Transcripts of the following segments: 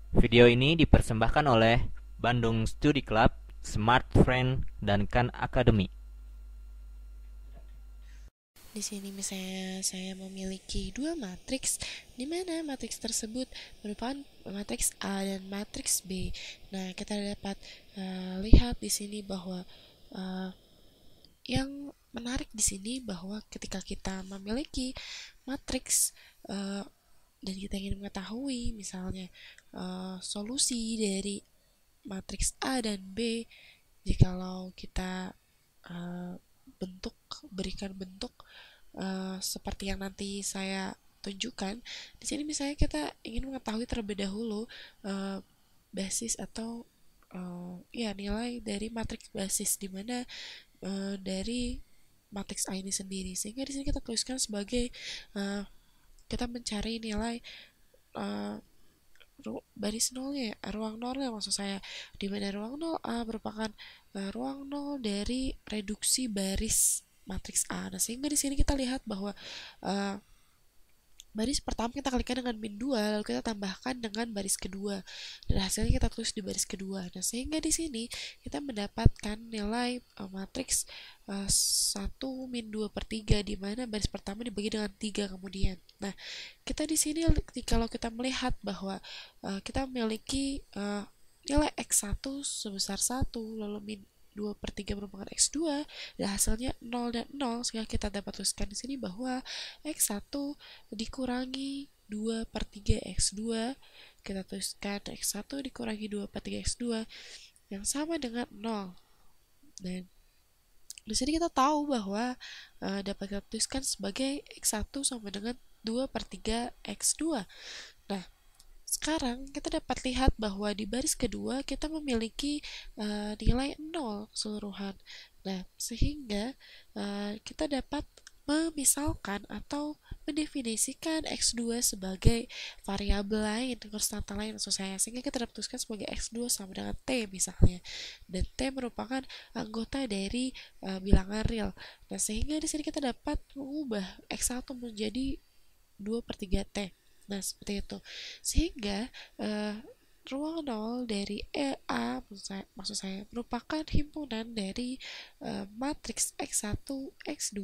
Video ini dipersembahkan oleh Bandung Study Club, Smart Friend, dan Khan Academy. Di sini misalnya saya memiliki dua matriks, di mana matriks tersebut merupakan matriks A dan matriks B. Nah, kita dapat lihat di sini bahwa uh, yang menarik di sini bahwa ketika kita memiliki matriks dan kita ingin mengetahui misalnya solusi dari matriks A dan B, jikalau kita uh, bentuk berikan bentuk seperti yang nanti saya tunjukkan. Di sini misalnya kita ingin mengetahui terlebih dahulu uh, basis atau ya nilai dari matriks basis di mana dari matriks A ini sendiri. Sehingga di sini kita tuliskan sebagai uh, kita mencari nilai uh, baris nolnya, ruang nolnya maksud saya, di mana ruang nol A merupakan ruang nol dari reduksi baris matriks A. Nah, sehingga di sini kita lihat bahwa uh, baris pertama kita kalikan dengan min 2, lalu kita tambahkan dengan baris kedua, dan hasilnya kita tulis di baris kedua. Nah, sehingga di sini kita mendapatkan nilai matriks 1 min 2 per 3, di mana baris pertama dibagi dengan 3 kemudian. Nah, kita di sini kalau kita melihat bahwa kita memiliki nilai X1 sebesar 1, lalu min 2 per 3 merupakan X2, dan hasilnya 0 dan 0, sehingga kita dapat tuliskan di sini bahwa X1 dikurangi 2 per 3 X2, kita tuliskan X1 dikurangi 2 per 3 X2 yang sama dengan 0. Dan di sini kita tahu bahwa dapat kita tuliskan sebagai X1 sama dengan 2 per 3 X2. Nah, sekarang kita dapat lihat bahwa di baris kedua kita memiliki nilai 0 keseluruhan. Nah, sehingga kita dapat memisalkan atau mendefinisikan X2 sebagai variabel lain, konstanta lain maksud saya, sehingga kita dapat tuliskan sebagai X2 sama dengan T misalnya, dan T merupakan anggota dari bilangan real. Nah, sehingga di sini kita dapat mengubah X1 menjadi 2 per 3 T. Nah, seperti itu. Sehingga ruang nol dari A maksud saya merupakan himpunan dari matriks X1, X2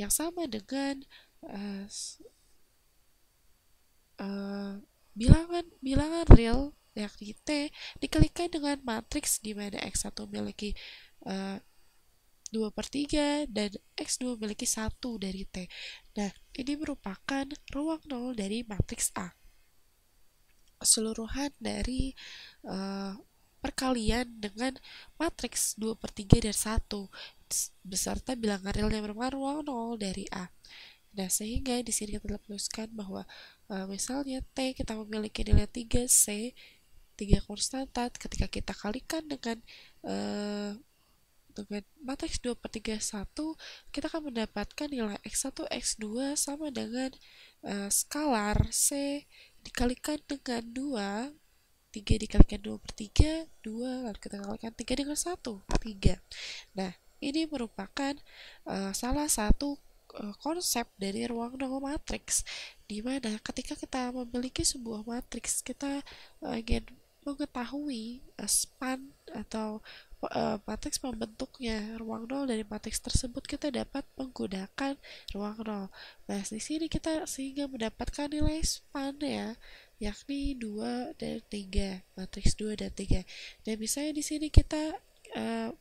yang sama dengan uh, bilangan real yakni T dikalikan dengan matriks di mana X1 memiliki uh, 2 per 3 dan X2 memiliki 1 dari T. Nah, ini merupakan ruang nol dari matriks A. Keseluruhan dari uh, perkalian dengan matriks 2 per 3 dan 1 beserta bilangan real yang merupakan ruang nol dari A. Nah, sehingga di sini kita tuliskan bahwa misalnya T kita memiliki nilai 3C, 3 konstanta, ketika kita kalikan dengan matriks 2 per 3 1, kita akan mendapatkan nilai X1, X2 sama dengan skalar C dikalikan dengan 2, 3 dikalikan 2 per 3, 2, lalu kita kalikan 3 dengan 1, 3. Nah, ini merupakan salah satu konsep dari ruang nol matriks, di mana ketika kita memiliki sebuah matriks, kita ingin mengetahui span atau matriks pembentuknya ruang nol dari matriks tersebut, kita dapat menggunakan ruang nol. Nah, di sini kita sehingga mendapatkan nilai span ya, yakni 2 dan 3, matriks 2 dan 3. Dan misalnya di sini kita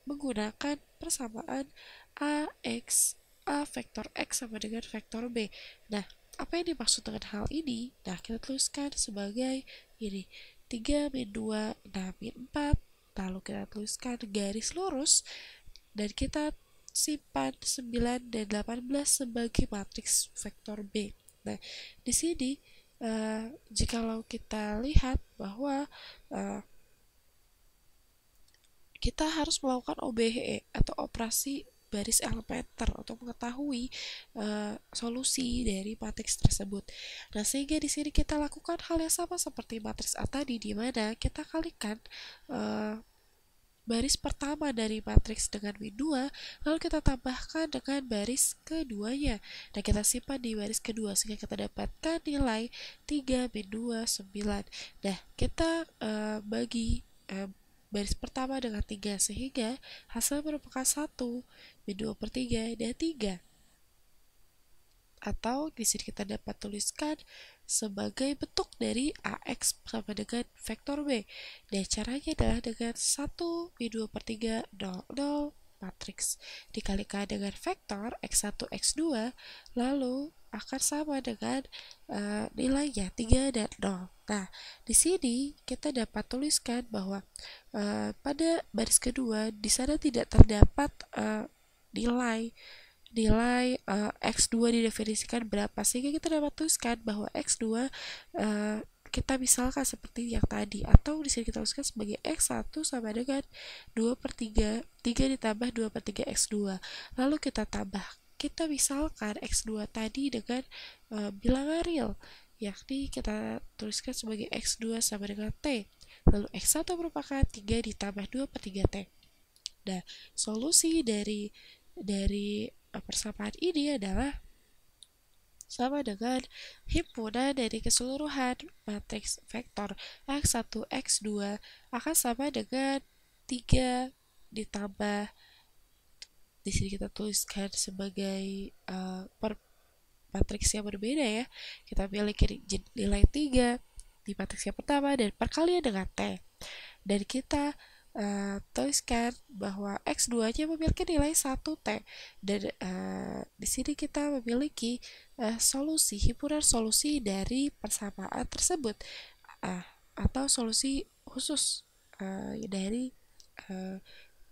menggunakan persamaan A vektor X sama dengan vektor B. Nah, apa yang dimaksud dengan hal ini? Nah, kita tuliskan sebagai ini, 3 min 2, 6 min 4, lalu kita tuliskan garis lurus, dan kita simpan 9 dan 18 sebagai matriks vektor B. Nah, di sini jikalau kita lihat bahwa kita harus melakukan OBE atau operasi baris elementer untuk mengetahui solusi dari matriks tersebut. Nah, sehingga di sini kita lakukan hal yang sama seperti matriks A tadi, di mana kita kalikan baris pertama dari matriks dengan min 2, lalu kita tambahkan dengan baris keduanya. Nah, kita simpan di baris kedua sehingga kita dapatkan nilai 3 min 2, 9. Nah, kita bagi baris pertama dengan 3 sehingga hasil merupakan 1 min 2 per 3 dan 3. Atau di sini kita dapat tuliskan sebagai bentuk dari AX sama dengan vektor B. Dan caranya adalah dengan 1 min 2 per 3, 0, 0, matriks dikalikan dengan vektor X1, X2, lalu akan sama dengan nilainya 3 dan 0. Nah, di sini kita dapat tuliskan bahwa pada baris kedua di sana tidak terdapat nilai X2 didefinisikan berapa, sehingga kita dapat tuliskan bahwa X2 kita misalkan seperti yang tadi, atau di sini kita tuliskan sebagai X1 sama dengan 2 per 3, 3 ditambah 2 per 3 X2. Lalu kita misalkan X2 tadi dengan bilangan real, yakni kita tuliskan sebagai X2 sama dengan T. Lalu X1 merupakan 3 ditambah 2 per 3 T. Nah, solusi dari persamaan ini adalah sama dengan himpunan dari keseluruhan matriks vektor X1, X2 akan sama dengan 3 ditambah, di sini kita tuliskan sebagai matriks yang berbeda ya. Kita miliki nilai 3 di matriks yang pertama dan perkalian dengan T. Dan kita tuliskan bahwa X2-nya memiliki nilai 1T. Dan di sini kita memiliki himpunan solusi dari persamaan tersebut, atau solusi khusus dari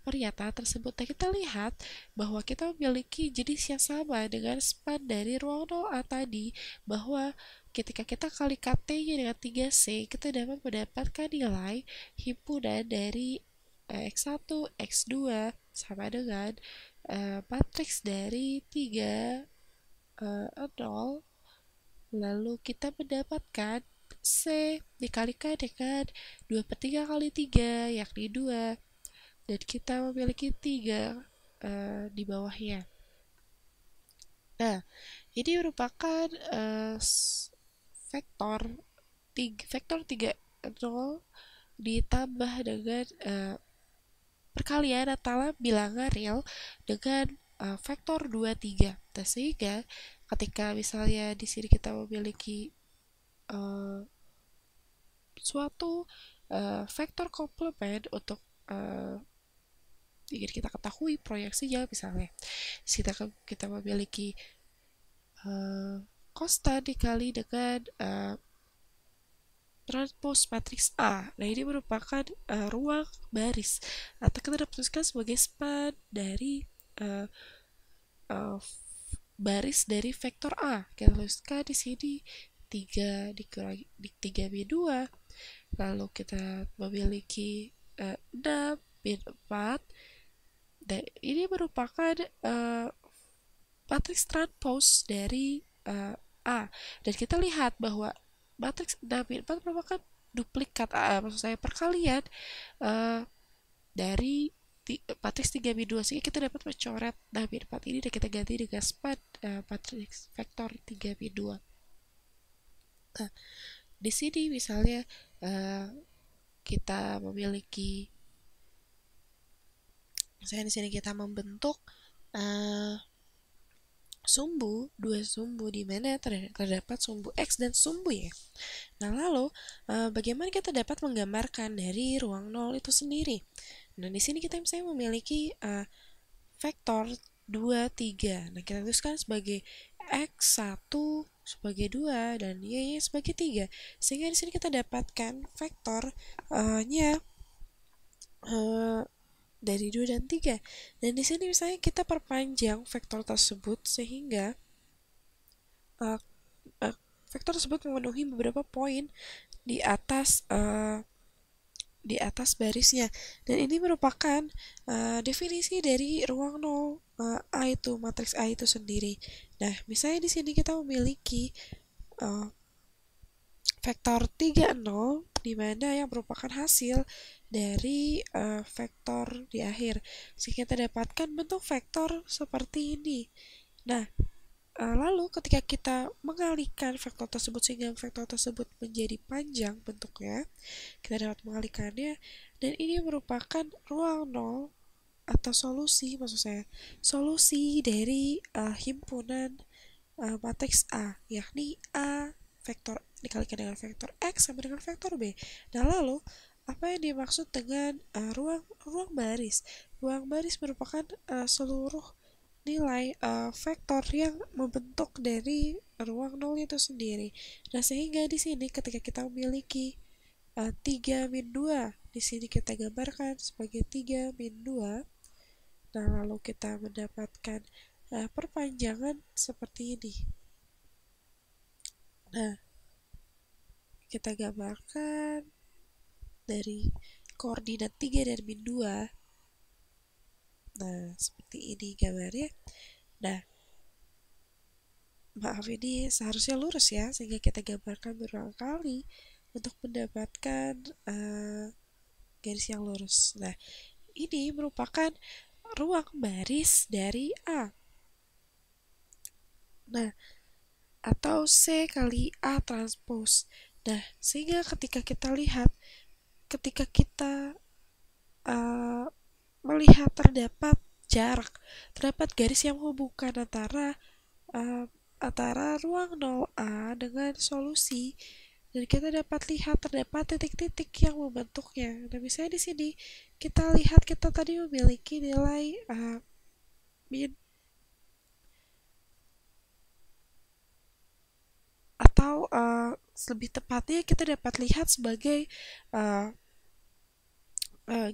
pernyataan tersebut. Nah, kita lihat bahwa kita memiliki jenis yang sama dengan span dari ruang 0A tadi, bahwa ketika kita kalikan T-nya dengan 3C, kita dapat mendapatkan nilai himpunan dari X1, X2 sama dengan matriks dari 3, 0, lalu kita mendapatkan C dikalikan dengan 2 per 3 kali 3, yakni 2, dan kita memiliki 3 di bawahnya. Nah, ini merupakan vektor 3, 0 ditambah dengan perkalian antara bilangan real dengan vektor 2, 3. Nah, sehingga ketika misalnya di sini kita memiliki suatu vektor komplement untuk ingin kita ketahui proyeksinya, misalnya kita memiliki konstan dikali dengan transpose matriks A. Nah, ini merupakan ruang baris, atau kita dapat tuliskan sebagai span dari baris dari vektor A. Kita tuliskan di sini 3 dikurangi 3 min 2, lalu kita memiliki 6 min 4, dan ini merupakan matriks transpose dari A. Dan kita lihat bahwa matriks 6 min 4 merupakan duplikat maksud saya perkalian dari matriks 3 min 2, sehingga kita dapat mencoret 6 min 4 ini dan kita ganti dengan span matriks vektor 3 min 2. Nah, di sini misalnya kita memiliki, misalnya di sini kita membentuk dua sumbu di mana terdapat sumbu X dan sumbu Y. Nah, lalu bagaimana kita dapat menggambarkan dari ruang 0 itu sendiri? Nah, di sini kita misalnya memiliki vektor 2, 3. Nah, kita tuliskan sebagai X1 sebagai 2 dan Y sebagai 3. Sehingga di sini kita dapatkan vektornya dari 2 dan 3. Dan di sini misalnya kita perpanjang vektor tersebut sehingga vektor tersebut memenuhi beberapa poin di atas barisnya. Dan ini merupakan definisi dari ruang 0 A itu, matriks A itu sendiri. Nah, misalnya di sini kita memiliki vektor 3, 0, di mana yang merupakan hasil dari vektor di akhir. Sehingga kita dapatkan bentuk vektor seperti ini. Nah, lalu ketika kita mengalihkan vektor tersebut sehingga vektor tersebut menjadi panjang bentuknya, kita dapat mengalihkannya, dan ini merupakan ruang nol atau solusi, maksud saya solusi dari himpunan matriks A, yakni A vektor dikalikan dengan vektor X sama dengan vektor B. Nah, lalu apa yang dimaksud dengan ruang ruang baris? Ruang baris merupakan seluruh nilai vektor yang membentuk dari ruang nol itu sendiri. Nah, sehingga di sini ketika kita memiliki 3 min 2, di sini kita gambarkan sebagai 3 min 2. Nah, lalu kita mendapatkan perpanjangan seperti ini. Nah, kita gambarkan dari koordinat 3 dan min 2. Nah, seperti ini gambarnya. Nah, maaf ini seharusnya lurus ya, sehingga kita gambarkan berulang kali untuk mendapatkan garis yang lurus. Nah, ini merupakan ruang baris dari A. Nah, atau C kali A transpose. Nah, sehingga ketika kita lihat, ketika kita uh, melihat terdapat jarak, terdapat garis yang menghubungkan uh, antara ruang 0A dengan solusi, dan kita dapat lihat terdapat titik-titik yang membentuknya. Nah, misalnya di sini kita lihat kita tadi memiliki nilai min, atau lebih tepatnya kita dapat lihat sebagai uh,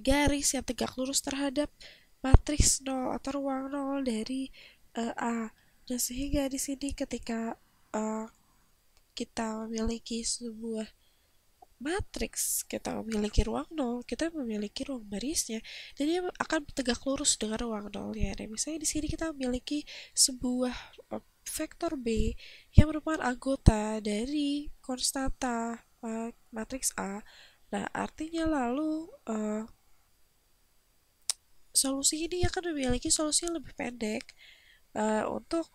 garis yang tegak lurus terhadap matriks 0 atau ruang 0 dari A. Nah, sehingga di sini ketika uh, kita memiliki sebuah matriks, kita memiliki ruang 0, kita memiliki ruang barisnya, dan dia akan tegak lurus dengan ruang 0 ya. Dan misalnya di sini kita memiliki sebuah vektor B yang merupakan anggota dari konstanta matriks A. Nah, artinya lalu solusi ini akan memiliki solusi yang lebih pendek untuk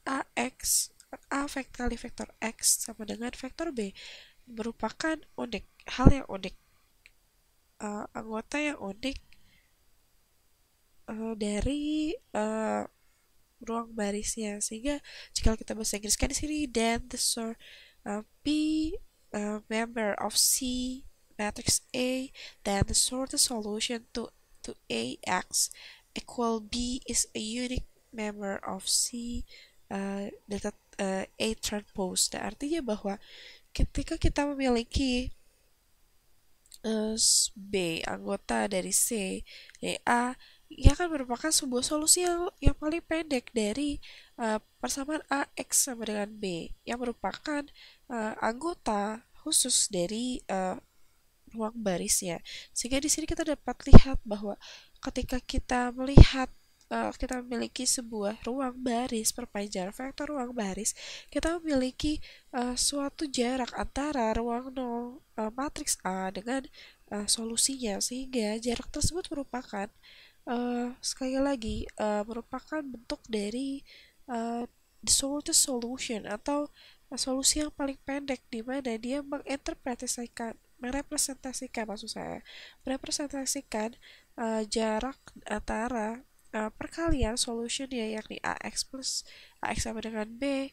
AX A kali vektor X sama dengan vektor B, merupakan unik, hal yang unik, anggota yang unik dari ruang barisnya. Sehingga jika kita bahasa Inggriskan di sini, then the sort B member of C matrix A, then the sorted solution to AX equal B is a unique member of C data A transpose. Nah, artinya bahwa ketika kita memiliki B anggota dari C dari A, ia akan merupakan sebuah solusi yang paling pendek dari persamaan AX sama dengan B, yang merupakan anggota khusus dari ruang barisnya. Sehingga di sini kita dapat lihat bahwa ketika kita melihat kita memiliki sebuah ruang baris, perpanjangan vektor ruang baris, kita memiliki suatu jarak antara ruang 0 matriks A dengan solusinya, sehingga jarak tersebut merupakan sekali lagi merupakan bentuk dari the shortest solution atau solusi yang paling pendek, di mana dia merepresentasikan jarak antara perkalian solutionnya, yakni AX plus AX sama dengan B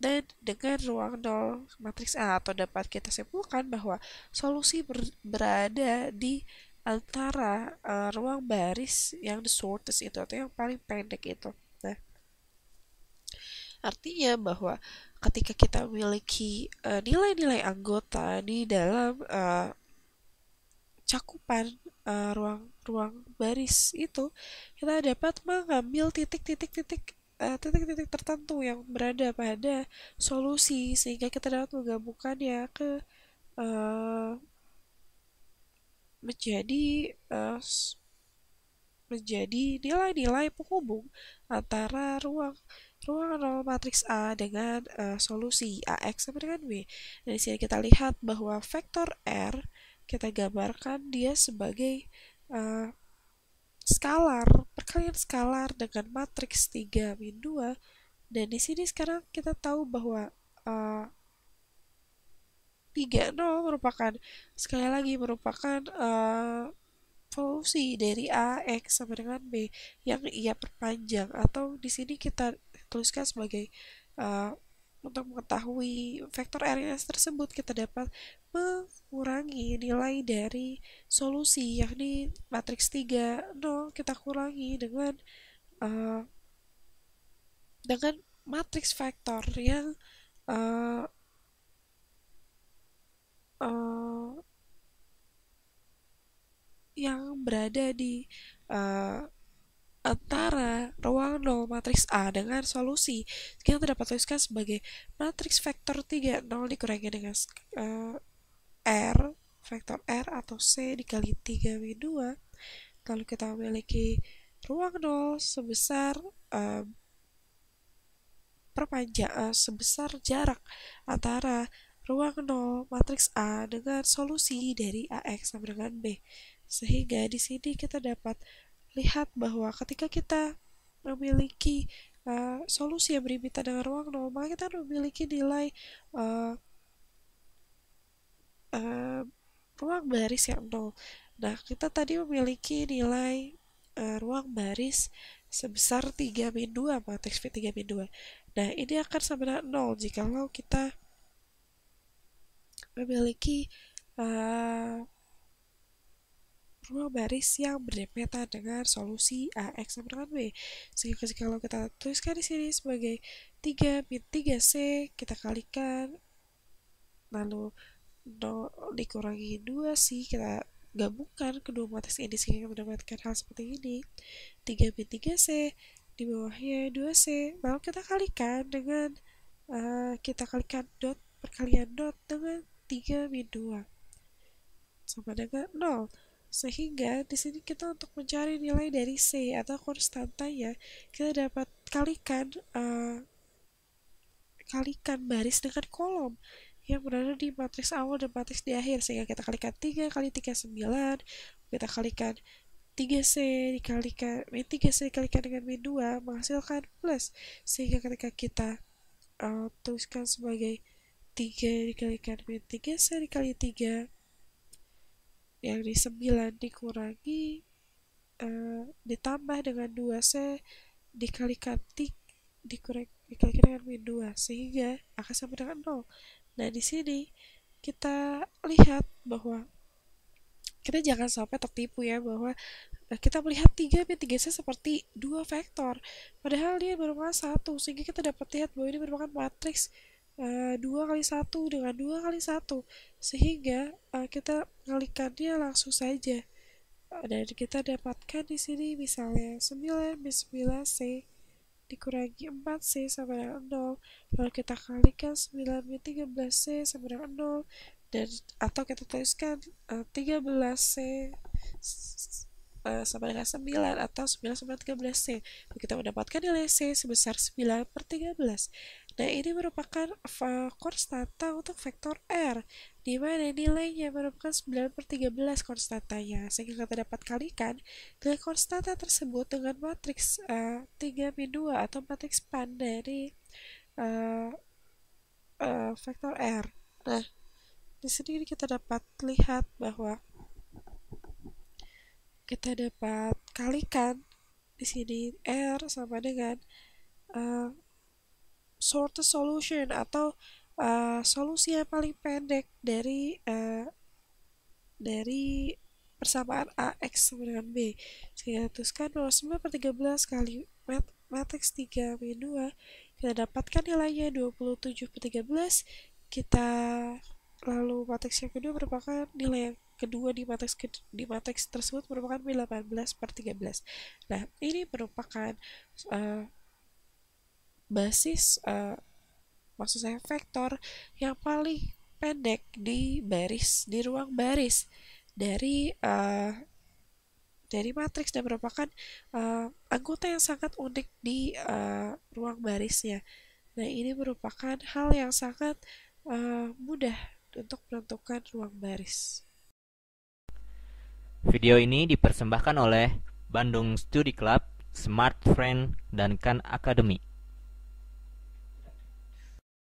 dan dengan ruang 0 matriks A, atau dapat kita simpulkan bahwa solusi berada di antara ruang baris yang the shortest itu atau yang paling pendek itu. Nah, artinya bahwa ketika kita memiliki nilai-nilai anggota di dalam cakupan ruang baris itu, kita dapat mengambil titik-titik tertentu yang berada pada solusi, sehingga kita dapat menggabungkannya ke menjadi menjadi nilai-nilai penghubung antara ruang nol matriks A dengan solusi AX sama dengan B. Dan di sini kita lihat bahwa vektor R kita gambarkan dia sebagai uh, skalar, perkalian skalar dengan matriks 3 min 2. Dan di sini sekarang kita tahu bahwa 30 merupakan, sekali lagi merupakan solusi dari AX sama dengan B yang ia perpanjang, atau di sini kita tuliskan sebagai uh, untuk mengetahui vektor RNS tersebut kita dapat mengurangi nilai dari solusi yakni matriks 3 0, kita kurangi uh, dengan matriks vektor uh, uh, yang berada di uh, antara ruang 0 matriks A dengan solusi. Kita dapat tuliskan sebagai matriks vektor 3 0 dikurangi dengan R, vektor R atau C dikali 3 min 2. Lalu kita memiliki ruang 0 sebesar sebesar jarak antara ruang 0 matriks A dengan solusi dari AX sama dengan B. Sehingga di sini kita dapat lihat bahwa ketika kita memiliki solusi yang berhimpitan dengan ruang 0, maka kita memiliki nilai ruang baris yang 0. Nah, kita tadi memiliki nilai ruang baris sebesar 3 min 2, matriks V 3 min 2. Nah, ini akan sama dengan 0 jikalau kita memiliki ruang baris yang berdempetan dengan solusi AX sama dengan B. Sehingga kalau kita tuliskan di sini sebagai 3 min 3C, kita kalikan, lalu 0 dikurangi 2C, kita gabungkan kedua matriks ini sehingga mendapatkan hal seperti ini. 3 min 3C, di bawahnya 2C, lalu kita kalikan dengan kita kalikan dot, perkalian dot dengan 3 min 2 sama dengan 0. Sehingga di sini kita untuk mencari nilai dari C atau konstantanya, kita dapat kalikan baris dengan kolom yang berada di matriks awal dan matriks di akhir, sehingga kita kalikan 3 kali 3 9, kita kalikan 3C dikalikan min 3C dikalikan dengan min 2 menghasilkan plus, sehingga ketika kita tuliskan sebagai 3 dikalikan min 3C dikali 3 yang di 9 dikurangi ditambah dengan 2C dikalikan dikalikan dengan min 2 sehingga akan sama dengan 0. Nah, di sini kita lihat bahwa kita jangan sampai tertipu ya, bahwa kita melihat 3 min 3C seperti dua vektor, padahal dia merupakan satu, sehingga kita dapat lihat bahwa ini merupakan matriks 2 kali 1 dengan 2 kali 1, sehingga kita mengalikannya langsung saja. Dan kita dapatkan di sini misalnya 9 min 9C dikurangi 4C sama dengan 0, lalu kita kalikan 9 min 13C sama dengan 0, dan atau kita tuliskan 13C sama dengan 9 atau 9 sama 13C. Lalu kita mendapatkan nilai C sebesar 9 per 13. Nah, ini merupakan konstanta untuk vektor R, di mana nilainya merupakan 9 per 13 konstantanya. Sehingga kita dapat kalikan nilai konstanta tersebut dengan matriks 3 min 2 atau matriks span dari vektor R. Nah, di sini kita dapat lihat bahwa kita dapat kalikan di sini R sama dengan shortest solution atau solusi yang paling pendek dari persamaan AX sama dengan B. Sehingga tuliskan bahwa 9 per 13 kali matriks 3 min 2, kita dapatkan nilainya 27 per 13. Kita lalu matriks yang kedua merupakan nilai yang kedua di matriks tersebut merupakan 18 per 13. Nah, ini merupakan basis maksud saya vektor yang paling pendek di ruang baris dari dari matriks dan merupakan anggota yang sangat unik di ruang barisnya. Nah, ini merupakan hal yang sangat mudah untuk menentukan ruang baris. Video ini dipersembahkan oleh Bandung Studi Club, Smart Friend, dan Khan Academy.